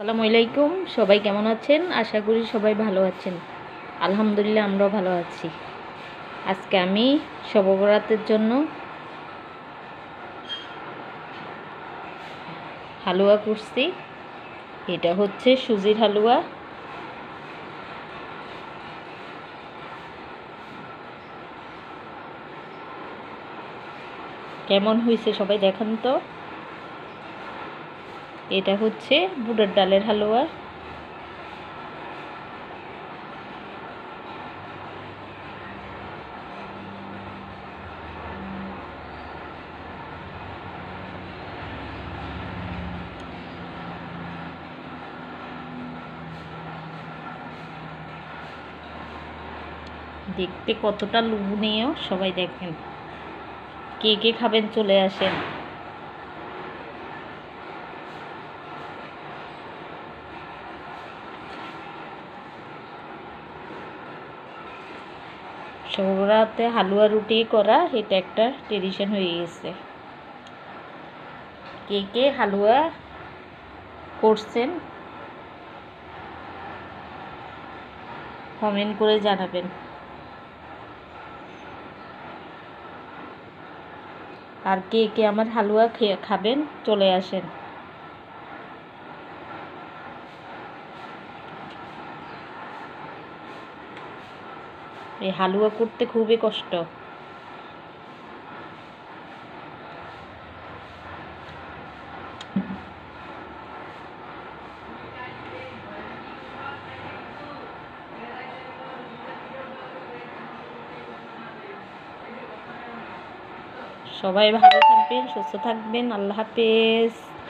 আসসালামু আলাইকুম। সবাই কেমন আছেন? আশা করি সবাই ভালো আছেন। আলহামদুলিল্লাহ আমরাও ভালো আছি। আজকে আমি শবে বরাতের জন্য হালুয়া করছি। এটা হচ্ছে সুজির হালুয়া। কেমন হয়েছে সবাই দেখেন তো। এটা হচ্ছে বুটের ডালের হালুয়া। দেখতে কতটা লোভনীয় সবাই দেখেন। কে কে খাবেন চলে আসেন। শবে বরাতে হালুয়া রুটি করা এটা একটা ট্রেডিশন হয়ে গেছে। কে কে হালুয়া করছেন কমেন্ট করে জানাবেন। আর কে কে আমার হালুয়া খাবেন চলে আসেন। এই হালুয়া করতে খুবই কষ্ট। সবাই ভালো থাকবেন, সুস্থ থাকবেন। আল্লাহ হাফেজ।